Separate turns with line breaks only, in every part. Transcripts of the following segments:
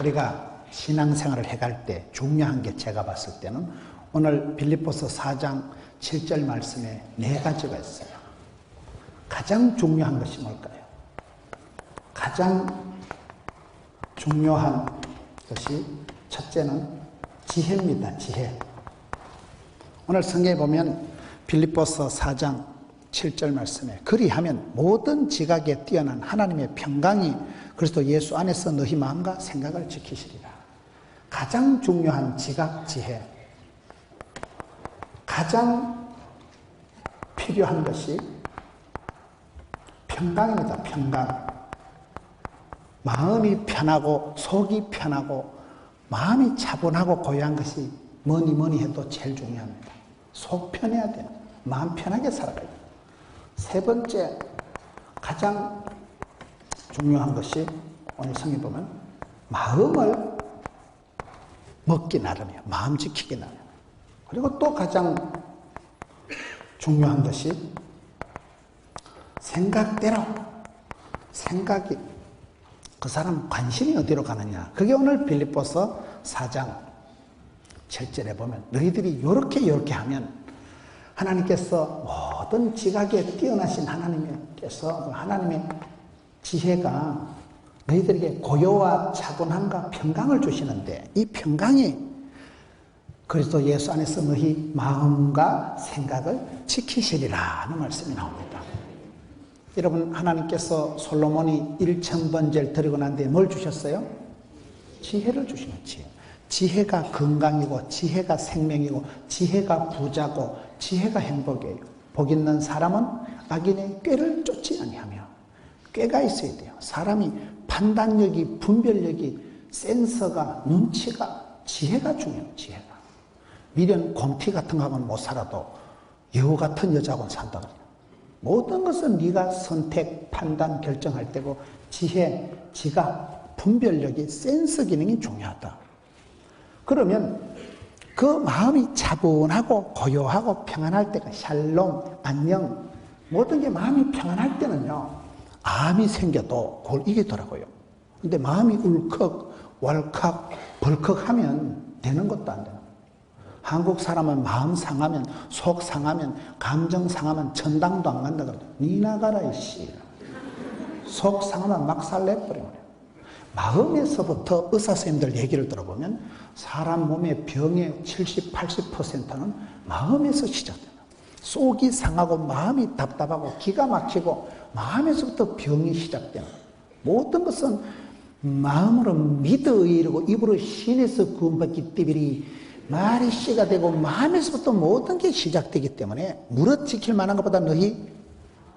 우리가 신앙생활을 해갈 때 중요한 게 제가 봤을 때는 오늘 빌립보서 4장 7절 말씀에 4가지가 있어요. 가장 중요한 것이 뭘까요? 가장 중요한 것이 첫째는 지혜입니다. 지혜. 오늘 성경에 보면 빌립보서 4장 7절 말씀에 그리하면 모든 지각에 뛰어난 하나님의 평강이 그리스도 예수 안에서 너희 마음과 생각을 지키시리라. 가장 중요한 지각 지혜, 가장 필요한 것이 평강입니다. 평강. 마음이 편하고 속이 편하고 마음이 차분하고 고요한 것이 뭐니 해도 제일 중요합니다. 속 편해야 돼요. 마음 편하게 살아가야 돼요. 세 번째 가장 중요한 것이 오늘 성경에 보면 마음을 먹기 나름이에요. 마음 지키기 나름. 그리고 또 가장 중요한 것이 생각대로 생각이 그 사람 관심이 어디로 가느냐. 그게 오늘 빌립보서 4장 7절에 보면 너희들이 이렇게 하면 하나님께서 모든 지각에 뛰어나신 하나님께서 그 하나님의 지혜가 너희들에게 고요와 차분함과 평강을 주시는데 이 평강이 그리스도 예수 안에서 너희 마음과 생각을 지키시리라 하는 말씀이 나옵니다. 여러분, 하나님께서 솔로몬이 1000번제를 드리고 난 뒤에 뭘 주셨어요? 지혜를 주시는 지혜. 지혜가 건강이고 지혜가 생명이고 지혜가 부자고 지혜가 행복이에요. 복 있는 사람은 악인의 꾀를 쫓지 아니하며 꾀가 있어야 돼요. 사람이 판단력이, 분별력이, 센서가, 눈치가, 지혜가 중요해요. 지혜가. 미련, 곰티 같은 거 하면 못 살아도 여우 같은 여자하고는 산다 그래요. 모든 것은 네가 선택, 판단, 결정할 때고 지혜, 지각, 분별력이, 센서 기능이 중요하다. 그러면 그 마음이 차분하고 고요하고 평안할 때가 샬롬, 안녕, 모든 게 마음이 평안할 때는요, 암이 생겨도 그걸 이기더라고요. 근데 마음이 울컥, 왈칵, 벌컥 하면 되는 것도 안 돼요. 한국 사람은 마음 상하면, 속 상하면, 감정 상하면 전당도 안 간다 그러죠. 니 나가라 이씨. 속 상하면 막 살래버려요. 마음에서부터 의사 선생님들 얘기를 들어보면 사람 몸의 병의 70, 80%는 마음에서 시작돼요. 속이 상하고 마음이 답답하고 기가 막히고 마음에서부터 병이 시작돼요. 모든 것은 마음으로 믿어 이르고 입으로 신에서 구원받기 때문에 말이 씨가 되고 마음에서부터 모든 게 시작되기 때문에 무릇 지킬 만한 것보다 너희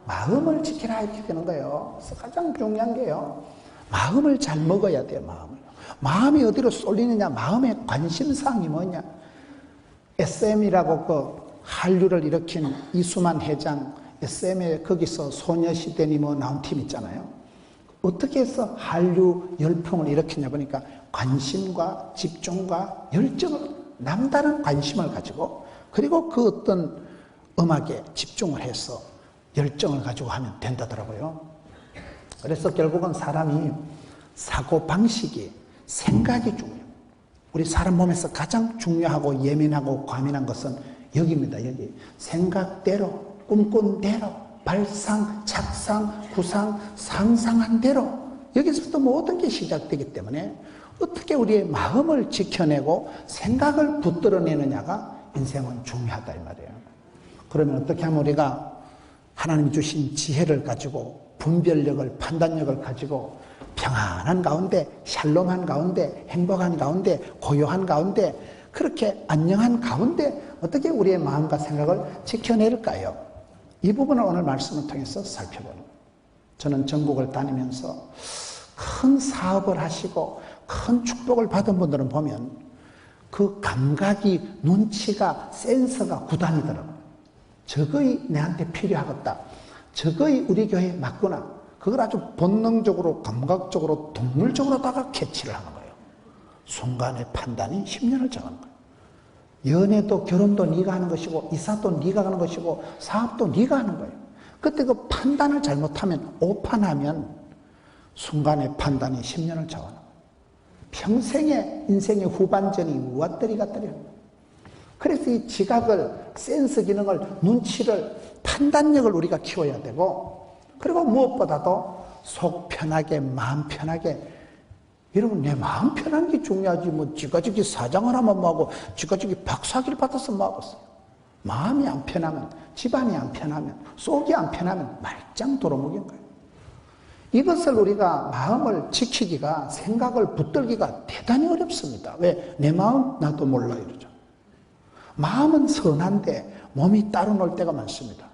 마음을 지키라 이렇게 되는 거예요. 그래서 가장 중요한 게요. 마음을 잘 먹어야 돼요. 마음이 어디로 쏠리느냐. 마음의 관심사항이 뭐냐. SM이라고 그 한류를 일으킨 이수만 회장 SM에 거기서 소녀시대니 뭐 나온 팀 있잖아요. 어떻게 해서 한류 열풍을 일으켰냐 보니까 관심과 집중과 열정을 남다른 관심을 가지고 그리고 그 어떤 음악에 집중을 해서 열정을 가지고 하면 된다더라고요. 그래서 결국은 사람이 사고방식이 생각이 중요해요. 우리 사람 몸에서 가장 중요하고 예민하고 과민한 것은 여기입니다. 여기 생각대로 꿈꾼 대로 발상, 착상, 구상, 상상한 대로 여기서부터 모든 게 시작되기 때문에 어떻게 우리의 마음을 지켜내고 생각을 붙들어내느냐가 인생은 중요하다 이 말이에요. 그러면 어떻게 하면 우리가 하나님이 주신 지혜를 가지고 분별력을, 판단력을 가지고 평안한 가운데, 샬롬한 가운데, 행복한 가운데, 고요한 가운데, 그렇게 안녕한 가운데 어떻게 우리의 마음과 생각을 지켜낼까요? 이 부분을 오늘 말씀을 통해서 살펴보는 거예요. 저는 전국을 다니면서 큰 사업을 하시고 큰 축복을 받은 분들은 보면 그 감각이, 눈치가, 센서가 구단이더라고요. 저거이 내한테 필요하겠다. 저거이 우리 교회에 맞구나. 그걸 아주 본능적으로, 감각적으로, 동물적으로다가 캐치를 하는 거예요. 순간의 판단이 10년을 정하는 거예요. 연애도 결혼도 네가 하는 것이고 이사도 네가 하는 것이고 사업도 네가 하는 거예요. 그때 그 판단을 잘못하면 오판하면 순간의 판단이 10년을 정하는 거예요. 평생의 인생의 후반전이 무엇들이 같더려. 그래서 이 지각을, 센스 기능을, 눈치를, 판단력을 우리가 키워야 되고, 그리고 무엇보다도 속 편하게, 마음 편하게. 여러분, 내 마음 편한 게 중요하지. 뭐, 지가지기 사장을 하면 뭐하고, 지가지기 박사기를 받아서 뭐하겠어요. 마음이 안 편하면, 집안이 안 편하면, 속이 안 편하면 말짱 도루묵인 거예요. 이것을 우리가 마음을 지키기가, 생각을 붙들기가 대단히 어렵습니다. 왜? 내 마음 나도 몰라 이러죠. 마음은 선한데 몸이 따로 놀 때가 많습니다.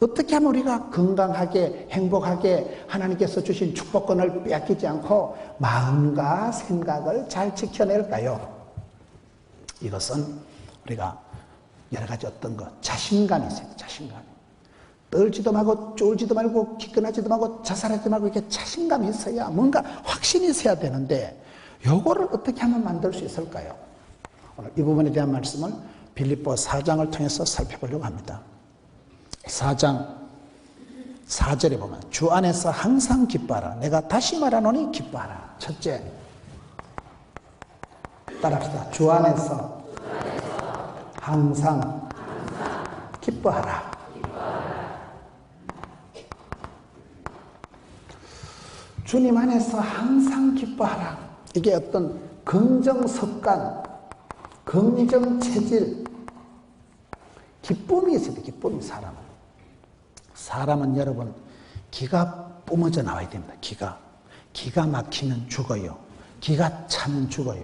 어떻게 하면 우리가 건강하게, 행복하게 하나님께서 주신 축복권을 빼앗기지 않고 마음과 생각을 잘 지켜낼까요? 이것은 우리가 여러 가지 어떤 것, 자신감이 있어요. 자신감. 떨지도 말고 쫄지도 말고 기권하지도 말고 자살하지 말고 이렇게 자신감이 있어야 뭔가 확신이 있어야 되는데 요거를 어떻게 하면 만들 수 있을까요? 오늘 이 부분에 대한 말씀을 빌립보 4장을 통해서 살펴보려고 합니다. 4장 4절에 보면 주 안에서 항상 기뻐하라. 내가 다시 말하노니 기뻐하라. 첫째, 따라합시다. 주 안에서 항상 기뻐하라. 주님 안에서 항상 기뻐하라. 이게 어떤 긍정 습관, 긍정 체질, 기쁨이 있어야 돼. 기쁨이 사람은 여러분 기가 뿜어져 나와야 됩니다. 기가 막히면 죽어요. 기가 차면 죽어요.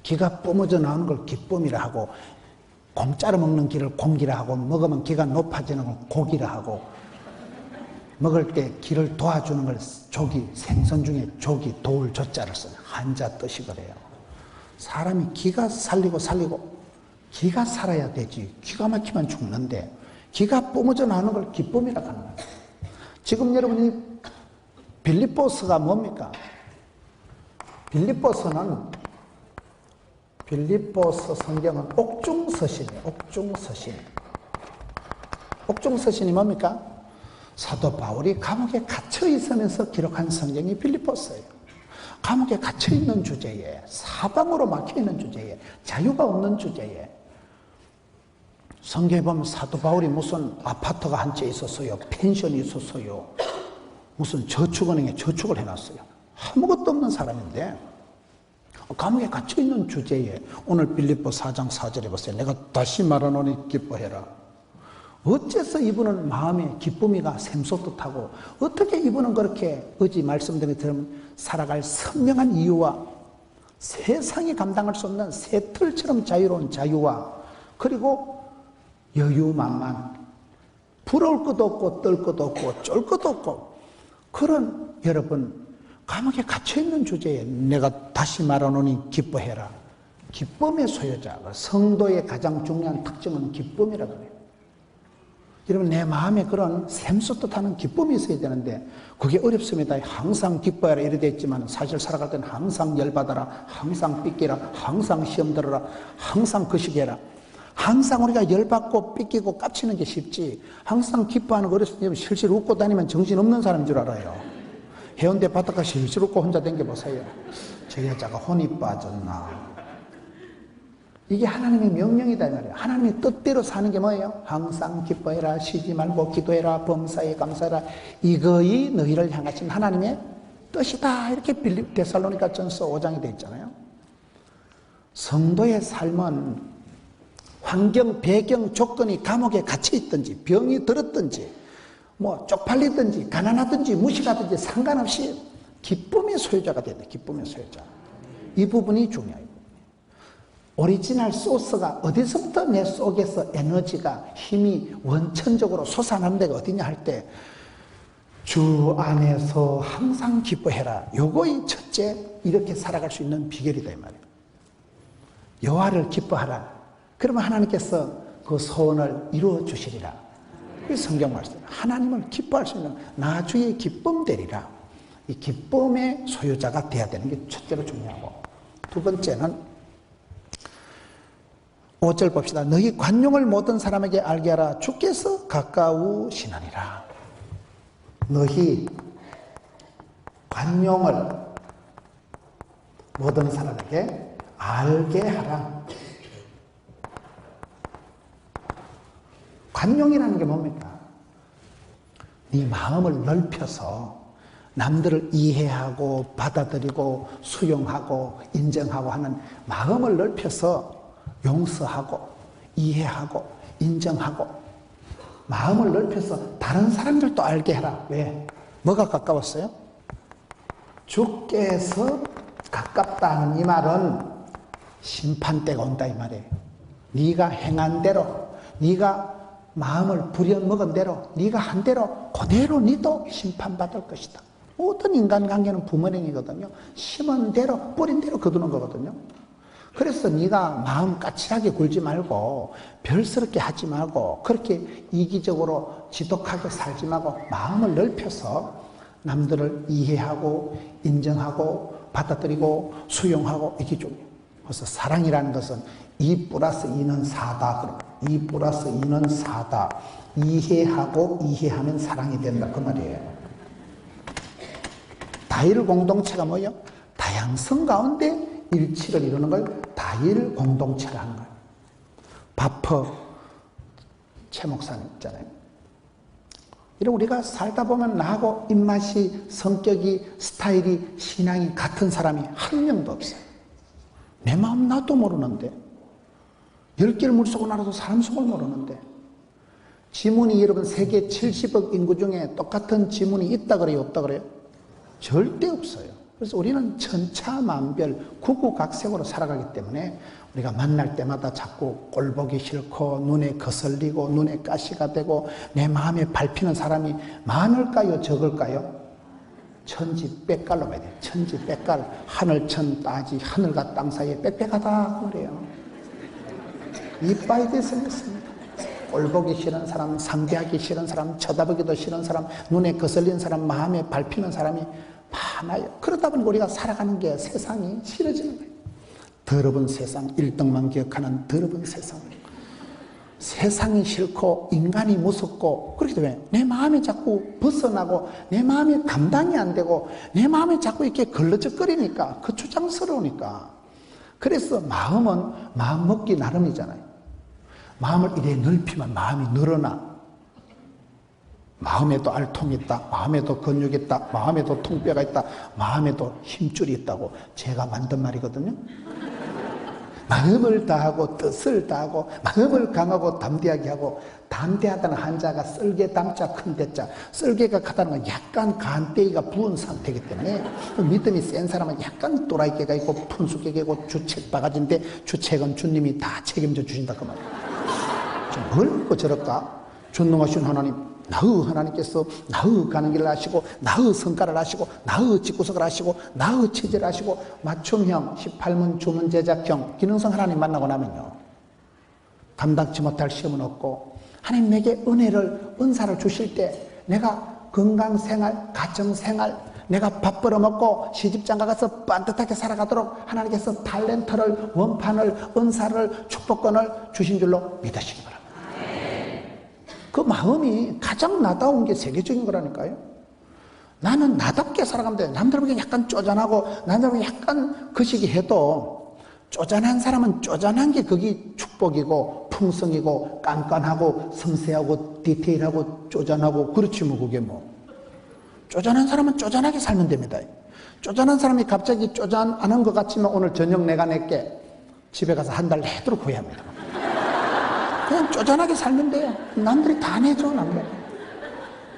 기가 뿜어져 나오는 걸 기쁨이라 하고, 공짜로 먹는 기를 공기라 하고, 먹으면 기가 높아지는 걸 고기라 하고, 먹을 때 기를 도와주는 걸 조기, 생선 중에 조기, 도울, 조자를 써요. 한자 뜻이 그래요. 사람이 기가 살리고 기가 살아야 되지. 기가 막히면 죽는데 기가 뿜어져 나오는 걸 기쁨이라고 하는 거예요. 지금 여러분이 빌립보서가 뭡니까? 빌립보서 성경은 옥중서신이에요. 옥중서신이 뭡니까? 사도 바울이 감옥에 갇혀 있으면서 기록한 성경이 빌립보서예요. 감옥에 갇혀 있는 주제에, 사방으로 막혀 있는 주제에, 자유가 없는 주제에, 성경에 보면 사도 바울이 무슨 아파트가 한 채 있었어요. 펜션이 있었어요. 무슨 저축은행에 저축을 해놨어요. 아무것도 없는 사람인데 감옥에 갇혀 있는 주제에 오늘 빌립보 4장 4절에 보세요. 내가 다시 말하노니 기뻐해라. 어째서 이분은 마음에 기쁨이가 샘솟듯하고, 어떻게 이분은 그렇게 어제 말씀드린 것처럼 살아갈 선명한 이유와 세상이 감당할 수 없는 새털처럼 자유로운 자유와, 그리고 여유만만, 부러울 것도 없고 떨 것도 없고 쫄 것도 없고, 그런 여러분 감옥에 갇혀있는 주제에 내가 다시 말하노니 기뻐해라. 기쁨의 소유자, 성도의 가장 중요한 특징은 기쁨이라고 해요. 여러분, 내 마음에 그런 샘솟듯하는 기쁨이 있어야 되는데 그게 어렵습니다. 항상 기뻐해라 이래 돼 있지만 사실 살아갈 때는 항상 열받아라, 항상 삐끼라, 항상 시험 들어라, 항상 거시기해라. 항상 우리가 열받고 삐끼고 깝치는 게 쉽지, 항상 기뻐하는 거 어렸을 때 실실 웃고 다니면 정신없는 사람인 줄 알아요. 해운대 바닷가 실실 웃고 혼자 댕겨보세요. 저 여자가 혼이 빠졌나. 이게 하나님의 명령이다 이 말이에요. 하나님의 뜻대로 사는 게 뭐예요? 항상 기뻐해라, 쉬지 말고 기도해라, 범사에 감사해라. 이거이 너희를 향하신 하나님의 뜻이다. 이렇게 빌립 데살로니가 전서 5장이 되어 있잖아요. 성도의 삶은 환경, 배경, 조건이 감옥에 갇혀 있든지 병이 들었든지 뭐 쪽팔리든지 가난하든지 무식하든지 상관없이 기쁨의 소유자가 된다. 기쁨의 소유자. 이 부분이 중요해요. 오리지널 소스가 어디서부터 내 속에서 에너지가, 힘이 원천적으로 솟아나는 데가 어디냐 할 때 주 안에서 항상 기뻐해라. 요거이 첫째 이렇게 살아갈 수 있는 비결이다 이 말이에요. 여호와를 기뻐하라. 그러면 하나님께서 그 소원을 이루어 주시리라. 이 성경 말씀. 하나님을 기뻐할 수 있는 나 주의 기쁨 되리라. 이 기쁨의 소유자가 돼야 되는 게 첫째로 중요하고, 두 번째는 5절 봅시다. 너희 관용을 모든 사람에게 알게 하라. 주께서 가까우시느니라. 너희 관용을 모든 사람에게 알게 하라. 관용이라는 게 뭡니까? 네 마음을 넓혀서 남들을 이해하고 받아들이고 수용하고 인정하고 하는 마음을 넓혀서 용서하고 이해하고 인정하고 마음을 넓혀서 다른 사람들도 알게 해라. 왜? 뭐가 가까웠어요? 주께서 가깝다는 이 말은 심판대가 온다 이 말이에요. 네가 행한 대로, 네가 마음을 부려먹은 대로, 네가 한 대로 그대로 네도 심판받을 것이다. 모든 인간관계는 부모님이거든요. 심은 대로 뿌린 대로 거두는 거거든요. 그래서 네가 마음 까칠하게 굴지 말고 별스럽게 하지 말고 그렇게 이기적으로 지독하게 살지 말고 마음을 넓혀서 남들을 이해하고 인정하고 받아들이고 수용하고 이게 중요해요. 그래서 사랑이라는 것은 2 플러스 2는 4다. 그럼 2 플러스 2는 4다. 이해하고 이해하면 사랑이 된다 그 말이에요. 다일 공동체가 뭐예요? 다양성 가운데 일치를 이루는 걸 다일 공동체라 하는 거예요. 바퍼 최 목사님 있잖아요. 이런 우리가 살다 보면 나하고 입맛이, 성격이, 스타일이, 신앙이 같은 사람이 한 명도 없어요. 내 마음 나도 모르는데 10개를 물속을 알아도 사람 속을 모르는데 지문이 여러분 세계 70억 인구 중에 똑같은 지문이 있다 그래요? 없다 그래요? 절대 없어요. 그래서 우리는 천차만별 구구각색으로 살아가기 때문에 우리가 만날 때마다 자꾸 꼴보기 싫고 눈에 거슬리고 눈에 가시가 되고 내 마음에 밟히는 사람이 많을까요? 적을까요? 천지백갈로 봐야 돼요. 천지백갈. 하늘천 따지 하늘과 땅 사이에 빽빽하다 그래요. 이빠이 대성했습니다. 꼴보기 싫은 사람, 상대하기 싫은 사람, 쳐다보기도 싫은 사람, 눈에 거슬리는 사람, 마음에 밟히는 사람이 많아요. 그러다 보니까 우리가 살아가는 게 세상이 싫어지는 거예요. 더러운 세상, 1등만 기억하는 더러운 세상. 세상이 싫고 인간이 무섭고 그렇기 때문에 내 마음이 자꾸 벗어나고 내 마음이 감당이 안 되고 내 마음이 자꾸 이렇게 걸러적거리니까 거추장스러우니까 그래서 마음은 마음 먹기 나름이잖아요. 마음을 이래 넓히면 마음이 늘어나. 마음에도 알통이 있다. 마음에도 근육이 있다. 마음에도 통뼈가 있다. 마음에도 힘줄이 있다고 제가 만든 말이거든요. 마음을 다하고 뜻을 다하고 마음을 강하고 담대하게 하고 담대하다는 한자가 쓸개 담자 큰 대자 쓸개가 크다는 건 약간 간대기가 부은 상태이기 때문에 믿음이 센 사람은 약간 또라이개가 있고 푼수개가 있고 주책 바가지인데 주책은 주님이 다 책임져 주신다 그 말이에요. 뭘 믿고 저럴까? 전능하신 하나님 나의 하나님께서 나의 가는 길을 아시고 나의 성과를 아시고 나의 집구석을 아시고 나의 체질을 아시고 맞춤형 18문 주문 제작형 기능성 하나님 만나고 나면요 감당치 못할 시험은 없고 하나님 내게 은사를 주실 때 내가 건강생활 가정생활 내가 밥 벌어먹고 시집장가 가서 반듯하게 살아가도록 하나님께서 탤런트를 원판을 은사를 축복권을 주신 줄로 믿으시기 바랍니다. 그 마음이 가장 나다운 게 세계적인 거라니까요. 나는 나답게 살아가면 돼. 남들 보기엔 약간 쪼잔하고 남들 보기엔 약간 거시기해도 쪼잔한 사람은 쪼잔한 게 그게 축복이고 풍성이고 깐깐하고 섬세하고 디테일하고 쪼잔하고 그렇지 뭐 그게 뭐. 쪼잔한 사람은 쪼잔하게 살면 됩니다. 쪼잔한 사람이 갑자기 쪼잔 안 한 것 같지만 오늘 저녁 내가 낼게 집에 가서 한 달 내도록 후회합니다. 그냥 쪼잔하게 살면 돼요. 남들이 다 내줘 남들.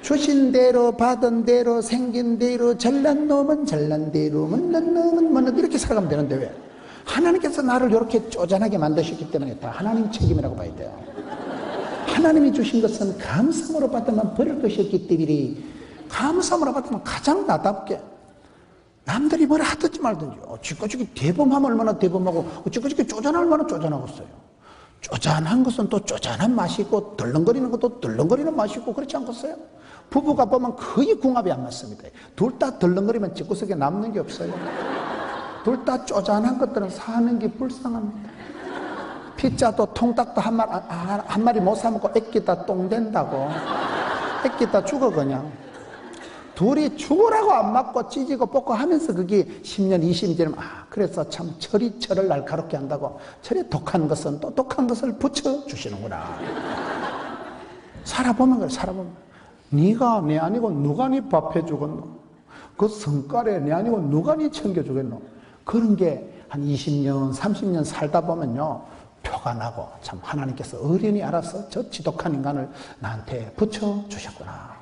주신 대로 받은 대로 생긴 대로 잘난 놈은 잘난 대로 못난 놈은 못난 이렇게 살아가면 되는데 왜? 하나님께서 나를 이렇게 쪼잔하게 만드셨기 때문에 다 하나님 책임이라고 봐야 돼요. 하나님이 주신 것은 감사함으로 받으면 버릴 것이 없기 때문에 감사함으로 받으면 가장 나답게 남들이 뭐라 하든지 말든지 지꺼지기 대범하면 얼마나 대범하고 지꺼지기 쪼잔하면 얼마나 쪼잔하겠어요. 쪼잔한 것은 또 쪼잔한 맛이 있고 덜렁거리는 것도 덜렁거리는 맛이 있고 그렇지 않겠어요? 부부가 보면 거의 궁합이 안 맞습니다. 둘 다 덜렁거리면 집구석에 남는 게 없어요. 둘 다 쪼잔한 것들은 사는 게 불쌍합니다. 피자도 통닭도 한 마리 못 사먹고 애끼다 똥 된다고. 애끼다 죽어 그냥. 둘이 죽으라고 안 맞고 찢고 뽑고 하면서 그게 10년, 20년 되면 그래서 참 철이 철을 날카롭게 한다고 철이 독한 것은 또 독한 것을 붙여주시는구나. 살아보면 그래, 살아보면. 네가 내 아니고 누가 네 밥 해주겠노? 그 성깔에 내 아니고 누가 네 챙겨주겠노? 그런 게 한 20년, 30년 살다 보면요. 표가 나고 참 하나님께서 어련히 알아서 저 지독한 인간을 나한테 붙여주셨구나.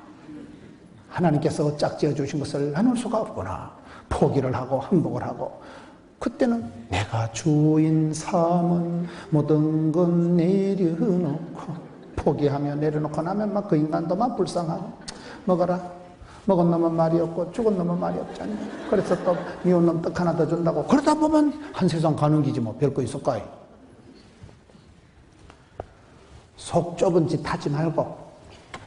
하나님께서 짝지어 주신 것을 나눌 수가 없구나. 포기를 하고 항복을 하고 그때는 내가 주인 삼은 모든 건 내려놓고 포기하며 내려놓고 나면 막 그 인간도 막 불쌍하고 먹어라. 먹은 놈은 말이 없고 죽은 놈은 말이 없잖니. 그래서 또 미운 놈 떡 하나 더 준다고. 그러다 보면 한 세상 가는 기지 뭐 별거 있을까요? 속 좁은 짓 하지 말고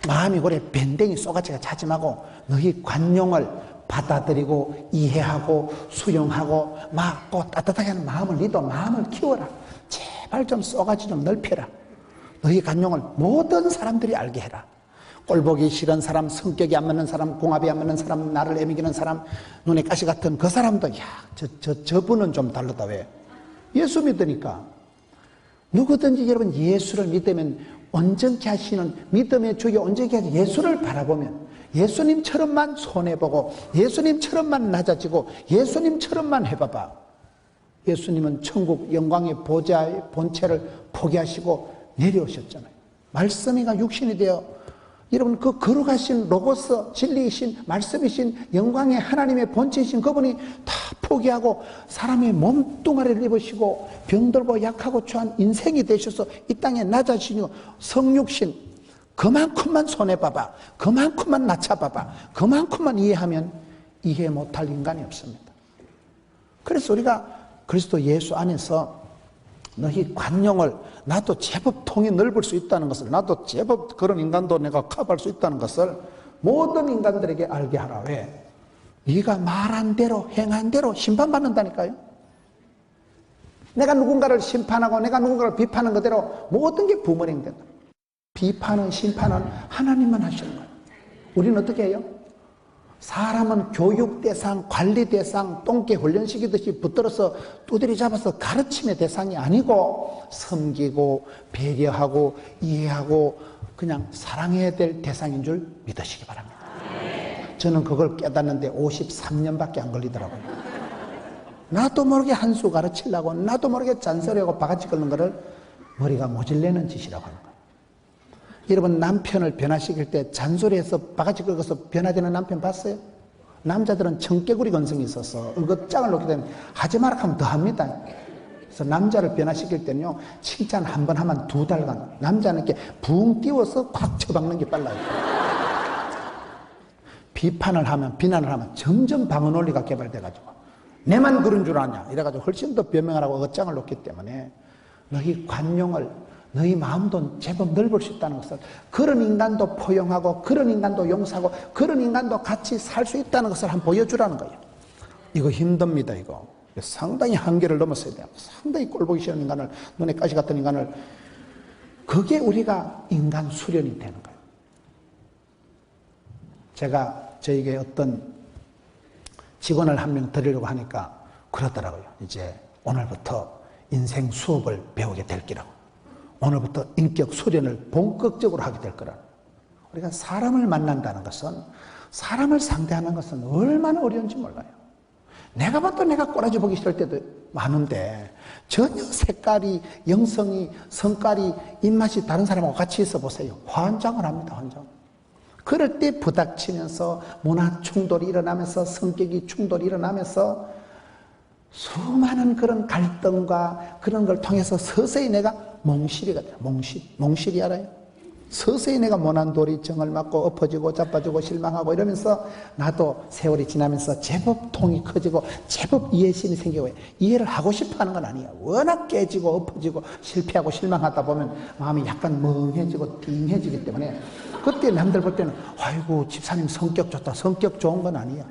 마음이 그래 밴댕이 쏘가지가 차지 말고 너희 관용을 받아들이고 이해하고 수용하고 막고 따뜻하게 하는 마음을 너도 마음을 키워라. 제발 좀 쏘가지 좀 넓혀라. 너희 관용을 모든 사람들이 알게 해라. 꼴보기 싫은 사람, 성격이 안 맞는 사람, 공합이 안 맞는 사람, 나를 애미기는 사람, 눈에 가시 같은 그 사람도 저분은 좀 다르다. 왜? 예수 믿으니까. 누구든지 여러분 예수를 믿으면 온전케 하시는 믿음의 주에 온전케 하시는 예수를 바라보면 예수님처럼만 손해보고 예수님처럼만 낮아지고 예수님처럼만 해봐봐. 예수님은 천국 영광의 보좌의 본체를 포기하시고 내려오셨잖아요. 말씀이가 육신이 되어 여러분 그 거룩하신 로고스 진리이신 말씀이신 영광의 하나님의 본체이신 그분이 다 포기하고 사람의 몸뚱아리를 입으시고 병들고 약하고 추한 인생이 되셔서 이 땅에 낮아지시고 성육신 그만큼만 손해봐봐. 그만큼만 낮춰봐봐. 그만큼만 이해하면 이해 못할 인간이 없습니다. 그래서 우리가 그리스도 예수 안에서 너희 관용을 나도 제법 통이 넓을 수 있다는 것을 나도 제법 그런 인간도 내가 커버할 수 있다는 것을 모든 인간들에게 알게 하라. 왜? 네가 말한 대로 행한 대로 심판받는다니까요. 내가 누군가를 심판하고 내가 누군가를 비판하는 그대로 모든 게 부모링된다. 비판은 심판은 하나님만 하시는 거예요. 우리는 어떻게 해요? 사람은 교육 대상, 관리 대상, 똥개 훈련시키듯이 붙들어서 두드리 잡아서 가르침의 대상이 아니고 섬기고 배려하고 이해하고 그냥 사랑해야 될 대상인 줄 믿으시기 바랍니다. 저는 그걸 깨닫는데 53년밖에 안 걸리더라고요. 나도 모르게 한 수 가르치려고 나도 모르게 잔소리하고 바가지 긁는 거를 머리가 모질래는 짓이라고 하는 거예요. 여러분 남편을 변화시킬 때 잔소리해서 바가지 긁어서 변화되는 남편 봤어요? 남자들은 청개구리 건성이 있어서 얼긋장을 놓게 되면 하지 마라 하면 더 합니다. 그래서 남자를 변화시킬 때는요 칭찬 한 번 하면 2달간 남자는 이렇게 붕 띄워서 콱 쳐박는 게 빨라요. 비판을 하면 비난을 하면 점점 방어 논리가 개발돼가지고 내만 그런 줄 아냐 이래가지고 훨씬 더 변명을 하고 어장을 놓기 때문에 너희 관용을 너희 마음도 제법 넓을 수 있다는 것을 그런 인간도 포용하고 그런 인간도 용서하고 그런 인간도 같이 살 수 있다는 것을 한번 보여주라는 거예요. 이거 힘듭니다. 이거 상당히 한계를 넘었어야 돼요. 상당히 꼴보기 싫은 인간을 눈에 가시 같은 인간을 그게 우리가 인간 수련이 되는 거예요. 제가 저에게 어떤 직원을 한 명 드리려고 하니까 그러더라고요. 이제 오늘부터 인생 수업을 배우게 될 기라고. 오늘부터 인격 수련을 본격적으로 하게 될 거라. 우리가 사람을 만난다는 것은 사람을 상대하는 것은 얼마나 어려운지 몰라요. 내가 봐도 내가 꼬라지 보기 싫을 때도 많은데 전혀 색깔이 영성이 성깔이 입맛이 다른 사람하고 같이 있어 보세요. 환장을 합니다. 환장. 그럴 때 부닥치면서 문화 충돌이 일어나면서 성격이 충돌이 일어나면서 수많은 그런 갈등과 그런 걸 통해서 서서히 내가 몽실이가 돼요. 몽실이 알아요? 서서히 내가 모난 돌이 정을 맞고 엎어지고 자빠지고 실망하고 이러면서 나도 세월이 지나면서 제법 통이 커지고 제법 이해심이 생기고 이해를 하고 싶어 하는 건 아니에요. 워낙 깨지고 엎어지고 실패하고 실망하다 보면 마음이 약간 멍해지고 띵해지기 때문에 그때 남들 볼 때는 아이고 집사님 성격 좋다. 성격 좋은 건 아니야.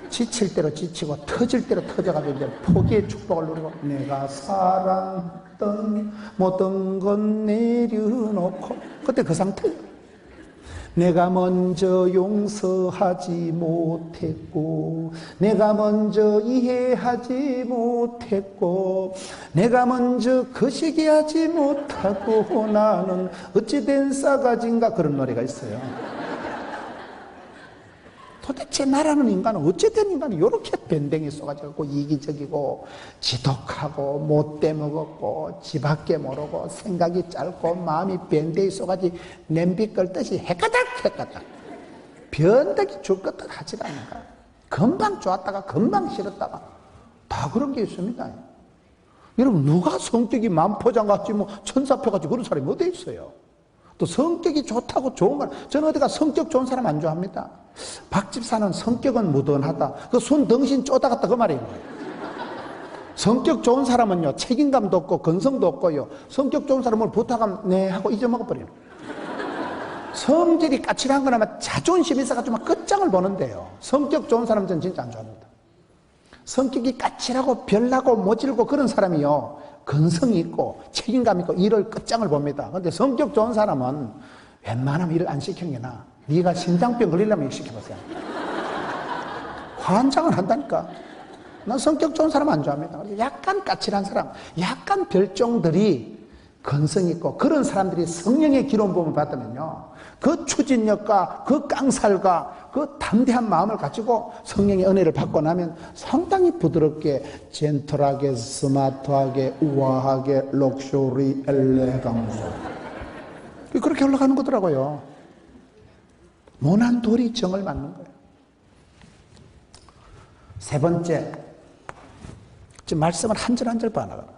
지칠 대로 지치고 터질 대로 터져가지고 이제 포기의 축복을 누리고 내가 사랑했던 모든 건 내려놓고 그때 그 상태예요. 내가 먼저 용서하지 못했고, 내가 먼저 이해하지 못했고, 내가 먼저 거시기하지 못하고, 나는 어찌된 싸가지인가. 그런 노래가 있어요. 도대체 나라는 인간은 어찌된 인간이 이렇게 변댕이 쏘가지고 이기적이고 지독하고 못돼 먹었고 지밖에 모르고 생각이 짧고 마음이 변댕이 쏘가지 냄비 끌듯이 해까닥 변덕이 줄 것도 하지가 않는가. 금방 좋았다가 금방 싫었다가 다 그런 게 있습니다. 여러분, 누가 성격이 만포장같이 뭐 천사표같이 그런 사람이 어디 있어요? 또 성격이 좋다고 좋은 말, 저는 어디가 성격 좋은 사람 안 좋아합니다. 박 집사는 성격은 무던하다. 그 손 덩신 쪼다갔다 그 말이에요. 성격 좋은 사람은요, 책임감도 없고 건성도 없고요, 성격 좋은 사람을 부탁하면 네 하고 잊어먹어버려요. 성질이 까칠한 거나 자존심이 있어가지고 막 끝장을 보는데요. 성격 좋은 사람은 저는 진짜 안 좋아합니다. 성격이 까칠하고 별나고 모질고 그런 사람이요, 건성이 있고 책임감 있고 일을 끝장을 봅니다. 근데 성격 좋은 사람은 웬만하면 일을 안 시키는 게 나아. 네가 심장병 걸리려면 일 시켜보세요. 환장을 한다니까. 난 성격 좋은 사람 안 좋아합니다. 약간 까칠한 사람, 약간 별종들이 건성 있고 그런 사람들이 성령의 기름 부음을 받으면요, 그 추진력과 그 깡살과 그 담대한 마음을 가지고 성령의 은혜를 받고 나면 상당히 부드럽게, 젠틀하게, 스마트하게, 우아하게, 럭셔리, 엘레강스 그렇게 올라가는 거더라고요. 모난 돌이 정을 맞는 거예요. 세 번째, 지금 말씀을 한 절 한 절 봐나가요.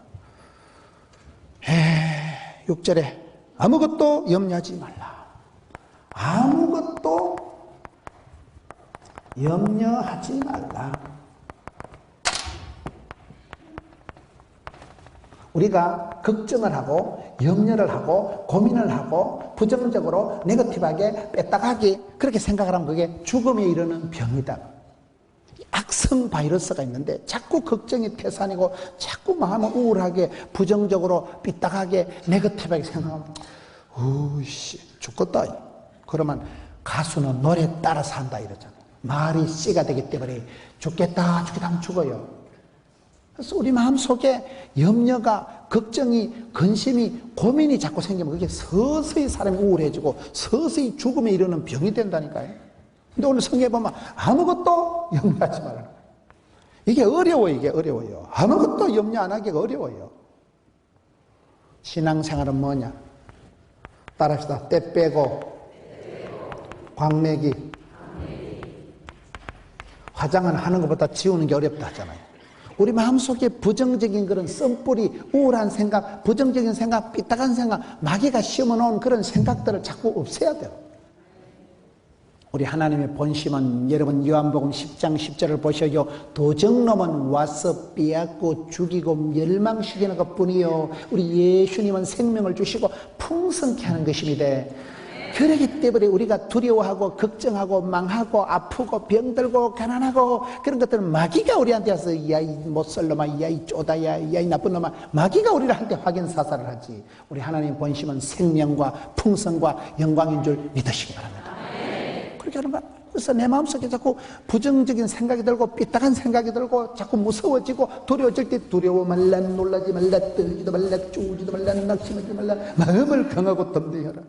6절에 아무것도 염려하지 말라. 아무것도 염려하지 말라. 우리가 걱정을 하고 염려를 하고 고민을 하고 부정적으로 네거티브하게 뺐다가기 그렇게 생각을 하면 그게 죽음에 이르는 병이다. 악성 바이러스가 있는데 자꾸 걱정이 태산이고 자꾸 마음을 우울하게 부정적으로 삐딱하게 네거티브하게 생각하면 우씨 죽겠다. 그러면 가수는 노래 따라 산다 이러잖아요. 말이 씨가 되기 때문에 죽겠다 하면 죽어요. 그래서 우리 마음속에 염려가, 걱정이, 근심이, 고민이 자꾸 생기면 그게 서서히 사람이 우울해지고 서서히 죽음에 이르는 병이 된다니까요. 근데 오늘 성경에 보면 아무것도 염려하지 말라. 이게 어려워요. 이게 어려워요. 아무것도 염려 안 하기가 어려워요. 신앙생활은 뭐냐? 따라합시다. 때 빼고 광매기. 화장은 하는 것보다 지우는 게 어렵다 하잖아요. 우리 마음속에 부정적인 그런 썸뿌리, 우울한 생각, 부정적인 생각, 삐딱한 생각, 마귀가 심어놓은 그런 생각들을 자꾸 없애야 돼요. 우리 하나님의 본심은 여러분 요한복음 10장 10절을 보셔요. 도적놈은 와서 빼앗고 죽이고 멸망시키는 것뿐이요, 우리 예수님은 생명을 주시고 풍성케 하는 것입니다. 그러기 때문에 우리가 두려워하고 걱정하고 망하고 아프고 병들고 가난하고 그런 것들은 마귀가 우리한테 와서 야이 못살놈아, 야이 쪼다야, 야이 나쁜 놈아, 마귀가 우리를 한테 확인사살을 하지. 우리 하나님 본심은 생명과 풍성과 영광인 줄 믿으시기 바랍니다. 그렇게 하는 거야. 그래서 내 마음속에 자꾸 부정적인 생각이 들고 삐딱한 생각이 들고 자꾸 무서워지고 두려워질 때 두려워 말라, 놀라지 말라, 떨지도 말라, 쪼지도 말라, 낙심하지 말라, 마음을 강하고 덤대어라.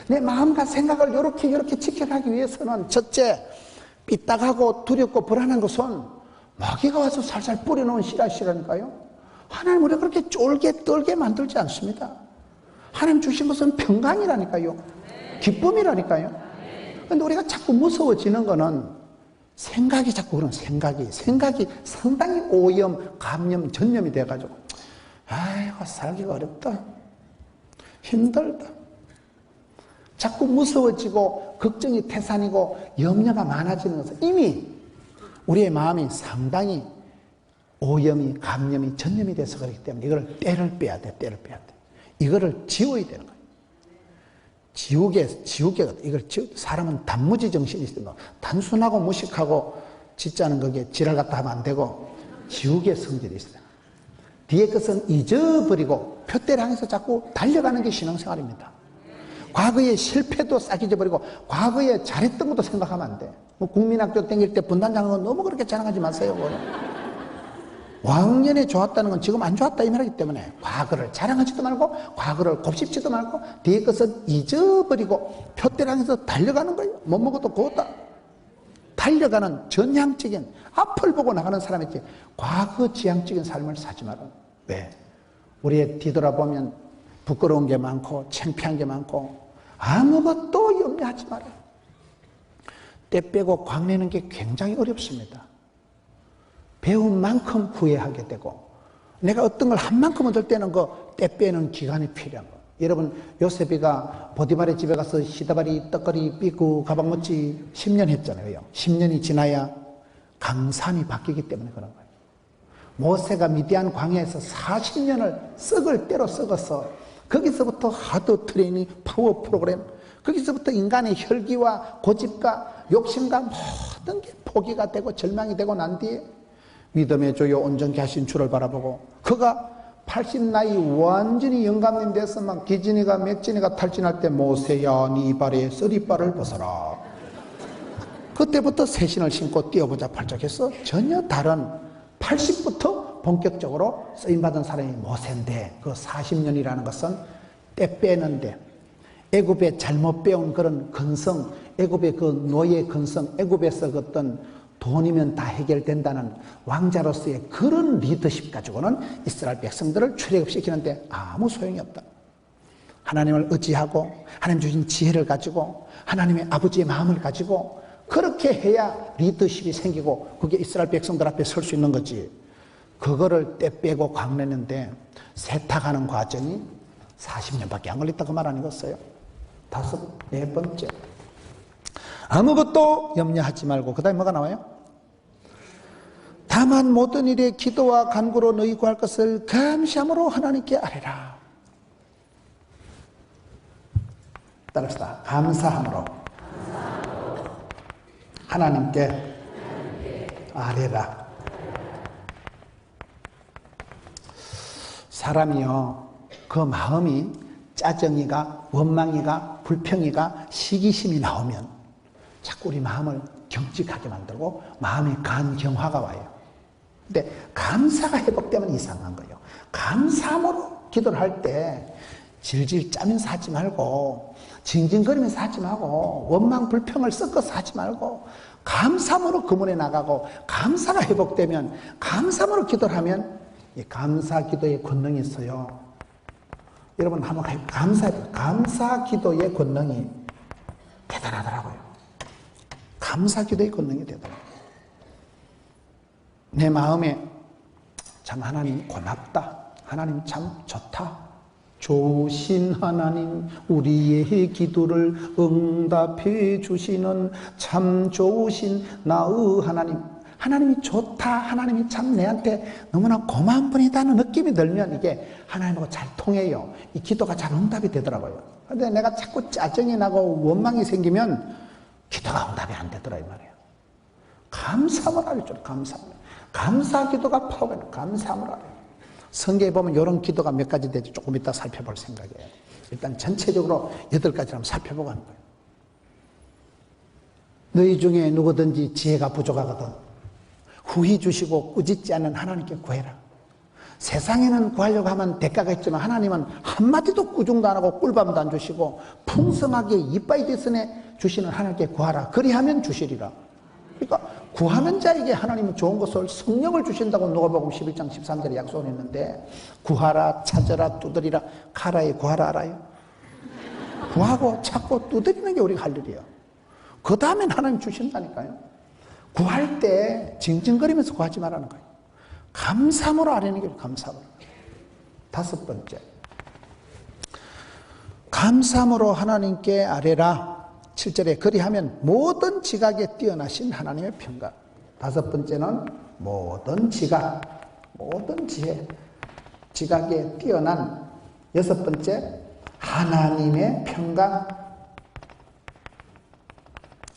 내 마음과 생각을 이렇게 지켜가기 위해서는 첫째, 삐딱하고 두렵고 불안한 것은 마귀가 와서 살살 뿌려놓은 씨앗이라니까요. 하나님 우리가 그렇게 쫄게 떨게 만들지 않습니다. 하나님 주신 것은 평강이라니까요. 기쁨이라니까요. 그런데 우리가 자꾸 무서워지는 거는 생각이 자꾸 그런 생각이 상당히 오염, 감염, 전염이 돼가지고 아이고 살기가 어렵다, 힘들다, 자꾸 무서워지고 걱정이 태산이고 염려가 많아지는 것은 이미 우리의 마음이 상당히 오염이, 감염이, 전염이 돼서 그렇기 때문에 이거를 때를 빼야 돼. 이거를 지워야 되는 거예요. 사람은 단무지 정신이 있어요. 단순하고 무식하고 짓자는 거기에 지랄 갖다 하면 안 되고 지우개의 성질이 있어요. 뒤에 것은 잊어버리고 표대를 향해서 자꾸 달려가는 게 신앙생활입니다. 과거의 실패도 싹 잊어버리고 과거에 잘했던 것도 생각하면 안 돼. 뭐 국민학교 땡길 때 분단장한 건 너무 그렇게 자랑하지 마세요. 왕년에 좋았다는 건 지금 안 좋았다 이 말이기 때문에 과거를 자랑하지도 말고 과거를 곱씹지도 말고 뒤에 것은 잊어버리고 표대랑에서 달려가는 거예요. 못 먹어도 고다 달려가는 전향적인 앞을 보고 나가는 사람이지 과거 지향적인 삶을 사지 마라. 왜? 우리의 뒤돌아보면 부끄러운 게 많고 창피한 게 많고 아무것도 염려하지 마라. 때 빼고 광내는 게 굉장히 어렵습니다. 배운 만큼 후회하게 되고 내가 어떤 걸 한 만큼 얻을 때는 그 때 빼는 기간이 필요한 거. 여러분 요셉이가 보디발의 집에 가서 시다바리 떡거리 삐고 가방 못지 10년 했잖아요. 10년이 지나야 강산이 바뀌기 때문에 그런 거예요. 모세가 미디안 광야에서 40년을 썩을 대로 썩어서 거기서부터 하드 트레이닝 파워 프로그램 거기서부터 인간의 혈기와 고집과 욕심과 모든 게 포기가 되고 절망이 되고 난 뒤에 믿음의 조요 온전케 하신 주를 바라보고 그가 80 나이 완전히 영감님 돼서 막 기진이가 맥진이가 탈진할 때 모세야 네 발에 쓰리발을 벗어라. 그때부터 새 신을 신고 뛰어보자 팔짝해서 전혀 다른 80부터 본격적으로 쓰임받은 사람이 모세인데 그 40년이라는 것은 때 빼는데 애굽에 잘못 배운 그런 근성, 애굽의 그 노예 근성, 애굽에서 그 어떤 돈이면 다 해결된다는 왕자로서의 그런 리더십 가지고는 이스라엘 백성들을 출애굽시키는데 아무 소용이 없다. 하나님을 의지하고 하나님 주신 지혜를 가지고 하나님의 아버지의 마음을 가지고 그렇게 해야 리더십이 생기고 그게 이스라엘 백성들 앞에 설 수 있는 거지. 그거를 때 빼고 광내는데 세탁하는 과정이 40년밖에 안 걸렸다고 말 아니겠어요? 네 번째. 아무것도 염려하지 말고 그 다음에 뭐가 나와요? 다만 모든 일에 기도와 간구로 너희 구할 것을 감사함으로 하나님께 아뢰라. 따라합시다. 감사함으로 하나님께 아뢰라. 사람이요 그 마음이 짜증이가 원망이가 불평이가 시기심이 나오면 자꾸 우리 마음을 경직하게 만들고 마음의 간경화가 와요. 근데 감사가 회복되면 이상한 거예요. 감사함으로 기도를 할 때 질질 짜면서 하지 말고 징징거리면서 하지 말고 원망 불평을 섞어서 하지 말고 감사함으로 그 문에 나가고 감사가 회복되면 감사함으로 기도를 하면 이 감사 기도의 권능이 있어요. 여러분 한번 감사 기도의 권능이 대단하더라고요. 감사 기도의 권능이 대단해요. 내 마음에 참 하나님 고맙다. 하나님 참 좋다. 좋으신 하나님 우리의 기도를 응답해 주시는 참 좋으신 나의 하나님. 하나님이 좋다. 하나님이 참 내한테 너무나 고마운 분이다는 느낌이 들면 이게 하나님하고 잘 통해요. 이 기도가 잘 응답이 되더라고요. 그런데 내가 자꾸 짜증이 나고 원망이 생기면 기도가 응답이 안 되더라 이 말이에요. 감사함을 하죠. 감사 기도가 파워가 감사함을 하래요. 성경에 보면 이런 기도가 몇 가지 되지 조금 이따 살펴볼 생각이에요. 일단 전체적으로 8가지를 한번 살펴보고 하는 거예요. 너희 중에 누구든지 지혜가 부족하거든 후히 주시고 꾸짖지 않는 하나님께 구해라. 세상에는 구하려고 하면 대가가 있지만 하나님은 한마디도 꾸중도 안 하고 꿀밤도 안 주시고 풍성하게 이빠이 대선에 주시는 하나님께 구하라. 그리하면 주시리라. 그러니까 구하는 자에게 하나님은 좋은 것을 성령을 주신다고 누가복음 11장 13절에 약속을 했는데 구하라 찾으라 두드리라 가라에 구하라 알아요? 구하고 찾고 두드리는 게 우리가 할 일이에요. 그 다음엔 하나님 주신다니까요. 구할 때 징징거리면서 구하지 말라는 거예요. 감사함으로 아뢰는 게 감사함으로. 5번째. 감사함으로 하나님께 아뢰라. 7절에 그리하면 모든 지각에 뛰어나신 하나님의 평강. 5번째는 모든 지각, 모든 지혜, 지각에 뛰어난. 6번째 하나님의 평강.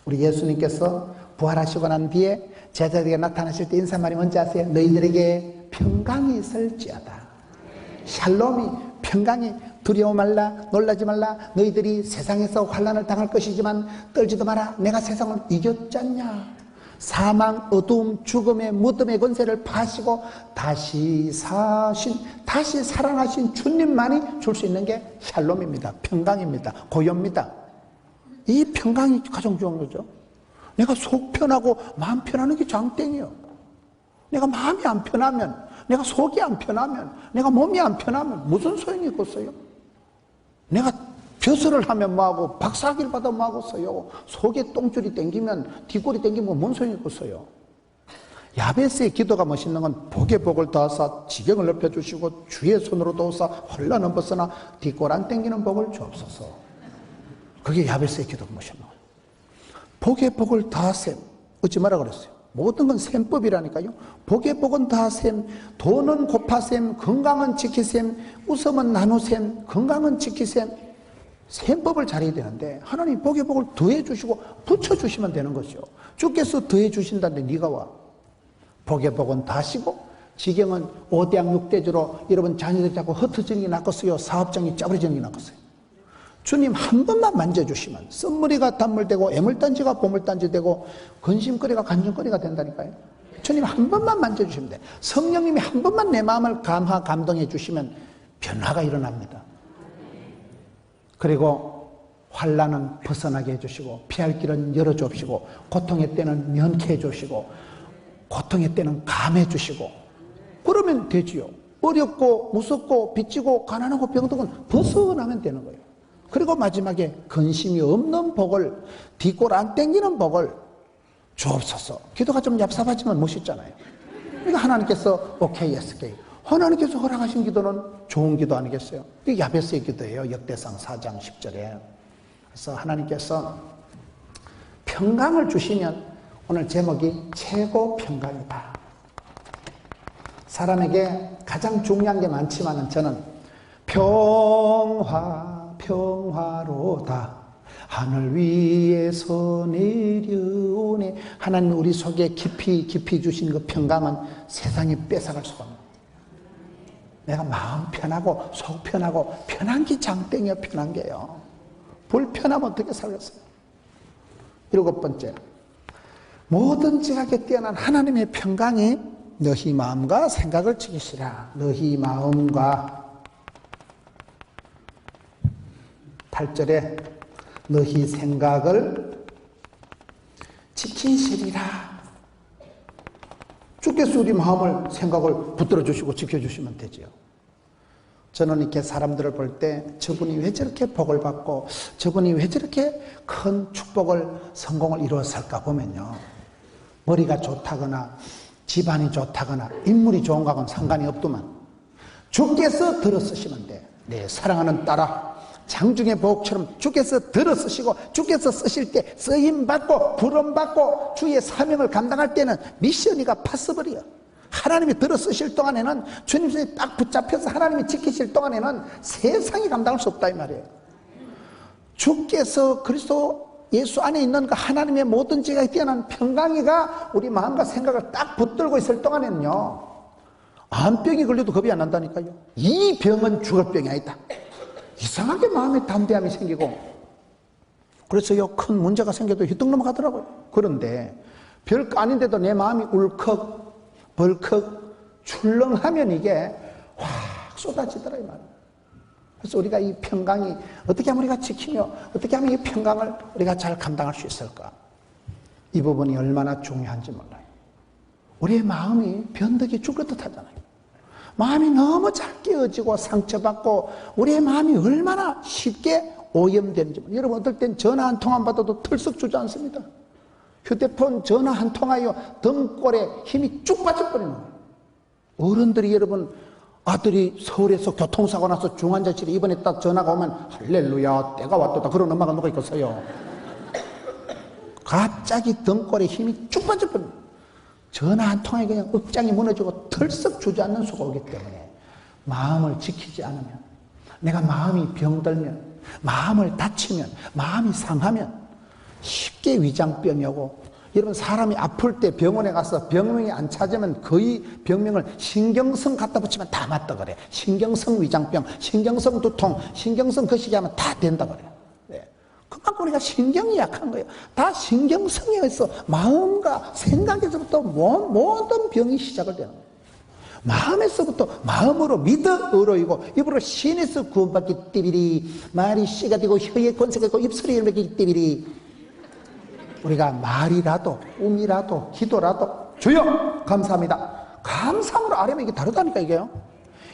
우리 예수님께서 부활하시고 난 뒤에 제자들에게 나타나실 때 인사말이 뭔지 아세요? 너희들에게 평강이 있을지어다. 샬롬이 평강이 두려워 말라, 놀라지 말라. 너희들이 세상에서 환난을 당할 것이지만 떨지도 마라. 내가 세상을 이겼지 않냐. 사망, 어두움, 죽음의 무덤의 권세를 파시고 다시 사신, 다시 살아나신 주님만이 줄 수 있는 게 샬롬입니다. 평강입니다. 고요입니다. 이 평강이 가장 중요한 거죠. 내가 속 편하고 마음 편하는 게 장땡이에요. 내가 마음이 안 편하면, 내가 속이 안 편하면, 내가 몸이 안 편하면 무슨 소용이 있겠어요? 내가 벼슬을 하면 뭐하고 박사기를 받아 뭐하겠어요? 속에 똥줄이 땡기면 뒷골이 땡기면 뭔 소용이 있겠어요? 야베스의 기도가 멋있는 건 복에 복을 더하사 지경을 넓혀주시고 주의 손으로 도우사 혼란은 벗어나 뒷골 안 땡기는 복을 주옵소서. 그게 야베스의 기도가 멋있는 거예요. 복에 복을 더하셈. 어찌 말라 그랬어요? 모든 건 셈법이라니까요. 복에 복은 더하셈, 돈은 곱하셈, 건강은 지키셈, 웃음은 나누셈, 건강은 지키셈. 셈법을 잘해야 되는데 하나님 복에 복을 더해 주시고 붙여 주시면 되는 거죠. 주께서 더해 주신다는데 네가 와. 복에 복은 더하시고 지경은 5대양 6대주로 여러분 자녀들 자꾸 흩어지는 게 낫겠어요? 사업장이 짜부러지는 게 낫겠어요? 주님 한 번만 만져주시면 썸머리가 단물되고 애물단지가 보물단지 되고 근심거리가 간증거리가 된다니까요. 주님 한 번만 만져주시면 돼. 성령님이 한 번만 내 마음을 감동해 주시면 변화가 일어납니다. 그리고 환난은 벗어나게 해주시고 피할 길은 열어주시고 고통의 때는 면케해 주시고 고통의 때는 감해 주시고 그러면 되지요. 어렵고 무섭고 빚지고 가난하고 병든 벗어나면 되는 거예요. 그리고 마지막에 근심이 없는 복을, 뒷골 안 땡기는 복을 주옵소서. 기도가 좀 얍삽하지만 멋있잖아요. 그러니까 하나님께서 오케이, 예스케이. 하나님께서 허락하신 기도는 좋은 기도 아니겠어요? 이게 야베스의 기도예요. 역대상 4장 10절에. 그래서 하나님께서 평강을 주시면 오늘 제목이 최고 평강이다. 사람에게 가장 중요한 게 많지만 저는 평화로다 하늘 위에서 내려오네. 하나님 우리 속에 깊이 주신 그 평강은 세상이 뺏어갈 수가 없는. 내가 마음 편하고 속 편하고 편한 게 장땡이야. 편한 게요. 불편하면 어떻게 살겠어요? 7번째, 모든 지각에 뛰어난 하나님의 평강이 너희 마음과 생각을 지키시라. 너희 마음과 8절에 너희 생각을 지키시리라. 주께서 우리 마음을 생각을 붙들어 주시고 지켜주시면 되죠. 저는 이렇게 사람들을 볼 때 저분이 왜 저렇게 복을 받고 저분이 왜 저렇게 큰 축복을 성공을 이루었을까 보면요, 머리가 좋다거나 집안이 좋다거나 인물이 좋은 거하고는 상관이 없더만 주께서 들어쓰시면 돼. 내 사랑하는 딸아, 장중의 보옥처럼 주께서 들어쓰시고 주께서 쓰실 때 쓰임받고 부름받고 주의 사명을 감당할 때는 미션이가 파서버려. 하나님이 들어쓰실 동안에는 주님 손에 딱 붙잡혀서 하나님이 지키실 동안에는 세상이 감당할 수 없다 이 말이에요. 주께서 그리스도 예수 안에 있는 그 하나님의 모든 지각에 뛰어난 평강이가 우리 마음과 생각을 딱 붙들고 있을 동안에는요, 암병이 걸려도 겁이 안 난다니까요. 이 병은 죽을 병이 아니다. 이상하게 마음에 담대함이 생기고, 그래서요, 큰 문제가 생겨도 휘떡 넘어가더라고요. 그런데 별거 아닌데도 내 마음이 울컥 벌컥 출렁하면 이게 확 쏟아지더라 이 말이에요. 그래서 우리가 이 평강이 어떻게 하면 우리가 지키며 어떻게 하면 이 평강을 우리가 잘 감당할 수 있을까? 이 부분이 얼마나 중요한지 몰라요. 우리의 마음이 변덕이 죽을 듯 하잖아요. 마음이 너무 잘 깨어지고 상처받고 우리의 마음이 얼마나 쉽게 오염되는지. 여러분 어떨 땐 전화 한 통 안 받아도 털썩 주지 않습니다. 휴대폰 전화 한 통하여 등골에 힘이 쭉 빠져버리는 거예요. 어른들이 여러분 아들이 서울에서 교통사고 나서 중환자실에 입원했다 전화가 오면 할렐루야 때가 왔다 그런 엄마가 누가 있겠어요. 갑자기 등골에 힘이 쭉 빠져버립니다. 전화 한 통에 그냥 억장이 무너지고 털썩 주저앉는 수가 오기 때문에 마음을 지키지 않으면, 내가 마음이 병들면, 마음을 다치면, 마음이 상하면 쉽게 위장병이 오고 여러분 사람이 아플 때 병원에 가서 병명이 안 찾으면 거의 병명을 신경성 갖다 붙이면 다 맞다 그래. 신경성 위장병, 신경성 두통, 신경성 거시기 하면 다 된다 그래. 네. 그만큼 우리가 신경이 약한 거예요. 다 신경성에 의해서 마음과 생각에서부터 모든 병이 시작을 되는 거예요. 마음에서부터 마음으로 믿어 의로이고 입으로 신에서 구원받기 띠비리, 말이 씨가 되고 혀에 권세가 있고 입술이 열매기 띠비리. 우리가 말이라도 꿈이라도 기도라도 주여 감사합니다, 감사함으로 아뢰면 이게 다르다니까. 이게요,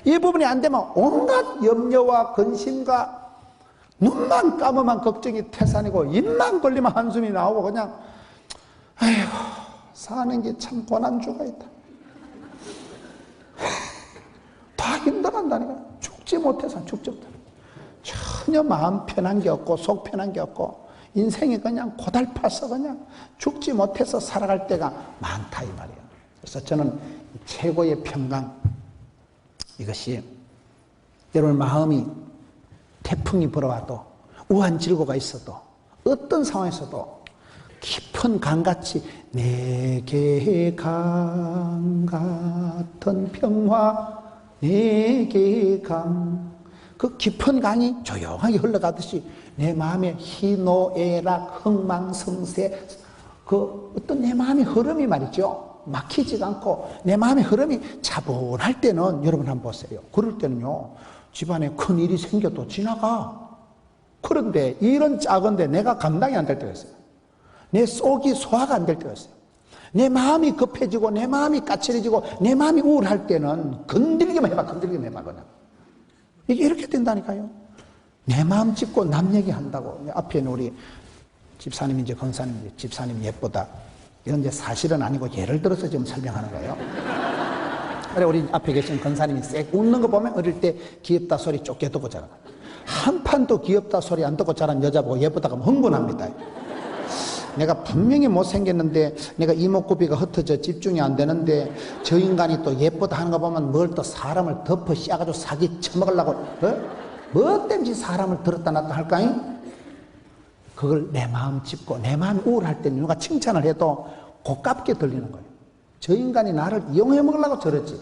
이 부분이 안 되면 온갖 염려와 근심과 눈만 감으면 걱정이 태산이고 입만 걸리면 한숨이 나오고 그냥 아이고 사는 게 참 고난주가 있다. 다 힘들어한다니까. 죽지 못해서 죽지 못해. 전혀 마음 편한 게 없고 속 편한 게 없고 인생이 그냥 고달파서 그냥 죽지 못해서 살아갈 때가 많다 이 말이에요. 그래서 저는 최고의 평강, 이것이 여러분 마음이 태풍이 불어와도 우한질고가 있어도 어떤 상황에서도 깊은 강같이 내게 강 같은 평화, 내게 강, 그 깊은 강이 조용하게 흘러가듯이 내 마음의 희노애락 흥망성쇠 그 어떤 내 마음의 흐름이 말이죠, 막히지가 않고 내 마음의 흐름이 차분할 때는 여러분 한번 보세요. 그럴 때는요 집안에 큰일이 생겨도 지나가. 그런데 일은 작은데 내가 감당이 안 될 때가 있어요. 내 속이 소화가 안 될 때가 있어요. 내 마음이 급해지고 내 마음이 까칠해지고 내 마음이 우울할 때는 건들기만 해봐, 건들기만 해봐 그냥. 이게 이렇게 된다니까요. 내 마음 짚고 남 얘기한다고. 앞에 있는 우리 집사님, 이제 권사님, 집사님 예쁘다, 이런 이제 사실은 아니고 예를 들어서 지금 설명하는 거예요. 그래, 우리 앞에 계신 권사님이 쌩 웃는 거 보면 어릴 때 귀엽다 소리 쫓게 듣고 자라. 한 판도 귀엽다 소리 안 듣고 자란 여자 보고 예쁘다고 하면 흥분합니다. 내가 분명히 못생겼는데 내가 이목구비가 흩어져 집중이 안 되는데 저 인간이 또 예쁘다 하는 거 보면 뭘 또 사람을 덮어 씌워가지고 사기 쳐먹으려고 뭐 때문에 사람을 들었다 놨다 할까잉? 그걸 내 마음 짚고 내 마음이 우울할 때 누가 칭찬을 해도 고깝게 들리는 거예요. 저 인간이 나를 이용해 먹으려고 저러지.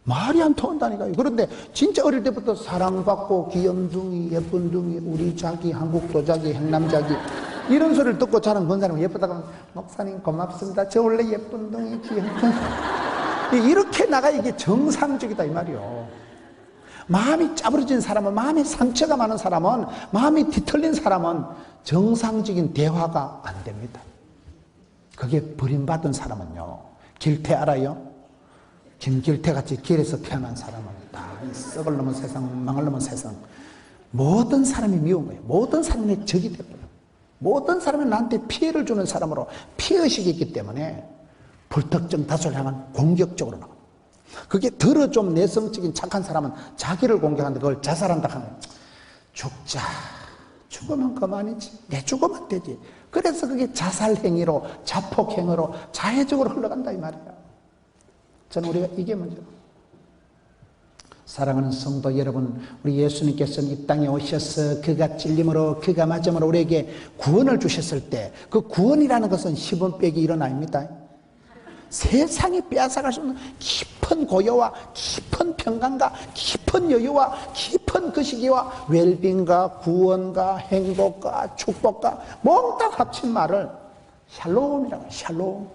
말이 안 통한다니까요. 그런데 진짜 어릴 때부터 사랑받고 귀염둥이, 예쁜둥이, 우리 자기, 한국도 자기, 행남자기 이런 소리를 듣고 자란 권사님은 예쁘다고 하면 목사님 고맙습니다. 저 원래 예쁜둥이, 귀염둥이 이렇게 나가 이게 정상적이다 이 말이요. 마음이 짜부러진 사람은, 마음에 상처가 많은 사람은, 마음이 뒤틀린 사람은 정상적인 대화가 안 됩니다. 그게 버림받은 사람은요, 길태 알아요? 김길태같이 길에서 태어난 사람은 다 썩을 놈은 세상, 망할 놈은 세상, 모든 사람이 미운 거예요. 모든 사람이 적이 되어요. 모든 사람이 나한테 피해를 주는 사람으로 피해의식이 있기 때문에 불특정 다수를 향한 공격적으로 나옵니다. 그게 더러 좀 내성적인 착한 사람은 자기를 공격하는데 그걸 자살한다 하면 죽자, 죽으면 그만이지, 내 죽으면 되지. 그래서 그게 자살행위로, 자폭행위로 자해적으로 흘러간다 이 말이야. 저는 우리가 이게 문제다. 사랑하는 성도 여러분, 우리 예수님께서는 이 땅에 오셔서 그가 찔림으로 그가 맞음으로 우리에게 구원을 주셨을 때 그 구원이라는 것은 10원 빼기 1원 아닙니다. 세상이 빼앗아갈 수 없는 깊은 고요와 깊은 평강과 깊은 여유와 깊은 그 시기와 웰빙과 구원과 행복과 축복과 몽땅 합친 말을 샬롬이라고 해요. 샬롬.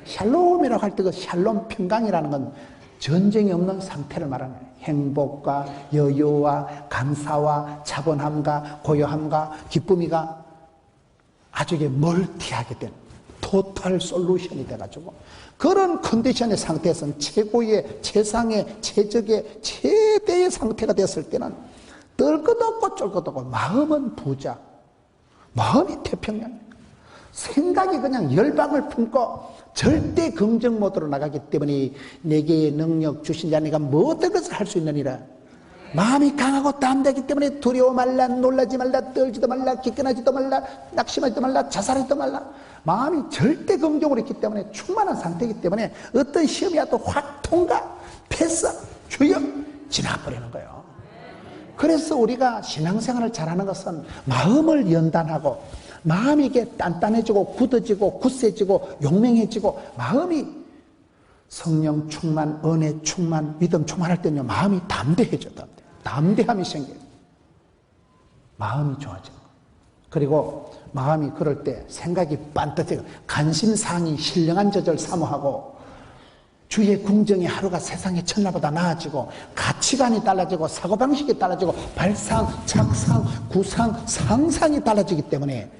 샬롬이라고 할 때 그 샬롬 평강이라는 건 전쟁이 없는 상태를 말하는 거예요. 행복과 여유와 감사와 차분함과 고요함과 기쁨이가 아주 멀티하게 된 토탈 솔루션이 돼가지고 그런 컨디션의 상태에서는 최고의, 최상의, 최적의, 최대의 상태가 됐을 때는 떨 것 없고 쫄 것 없고 마음은 부자, 마음이 태평양, 생각이 그냥 열방을 품고 절대 긍정 모드로 나가기 때문에 내게 능력 주신 자 내가 모든 것을 할 수 있느니라. 마음이 강하고 담대하기 때문에 두려워 말라, 놀라지 말라, 떨지도 말라, 기권하지도 말라, 낙심하지도 말라, 자살하지도 말라. 마음이 절대 긍정으로 있기 때문에 충만한 상태이기 때문에 어떤 시험이 와도 확 통과, 패스, 주여 지나버리는 거예요. 그래서 우리가 신앙생활을 잘하는 것은 마음을 연단하고 마음이 이게 단단해지고 굳어지고 굳세지고 용맹해지고 마음이 성령 충만, 은혜 충만, 믿음 충만할 때는요 마음이 담대해져. 담대함이 생겨요. 마음이 좋아져. 그리고 마음이 그럴 때 생각이 반듯해요. 관심사항이 신령한 저절 사모하고 주의 궁정의 하루가 세상의 첫날보다 나아지고 가치관이 달라지고 사고방식이 달라지고 발상, 착상, 구상, 상상이 달라지기 때문에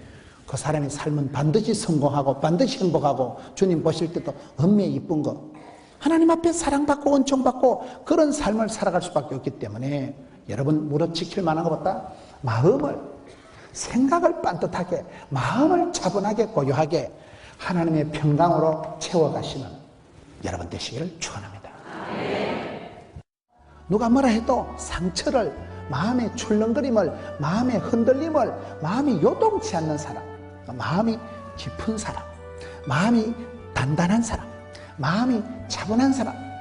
그 사람의 삶은 반드시 성공하고 반드시 행복하고 주님 보실 때도 엄매에 이쁜 거 하나님 앞에 사랑받고 은총받고 그런 삶을 살아갈 수밖에 없기 때문에 여러분 무릇 지킬 만한 것보다 마음을 생각을 반듯하게 마음을 차분하게 고요하게 하나님의 평강으로 채워가시는 여러분 되시기를 축원합니다. 누가 뭐라 해도 상처를 마음의 출렁거림을 마음의 흔들림을 마음이 요동치 않는 사람 마음이 깊은 사람 마음이 단단한 사람 마음이 차분한 사람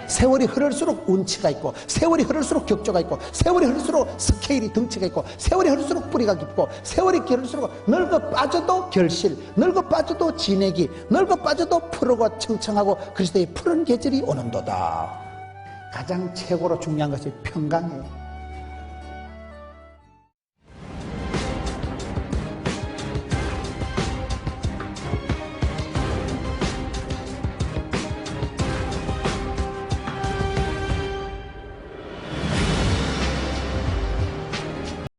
세월이 흐를수록 운치가 있고 세월이 흐를수록 격조가 있고 세월이 흐를수록 스케일이 덩치가 있고 세월이 흐를수록 뿌리가 깊고 세월이 흐를수록 늙어 빠져도 결실 늙어 빠져도 진액이 늙어 빠져도 푸르고 청청하고 그리스도의 푸른 계절이 오는도다. 가장 최고로 중요한 것이 평강이에요.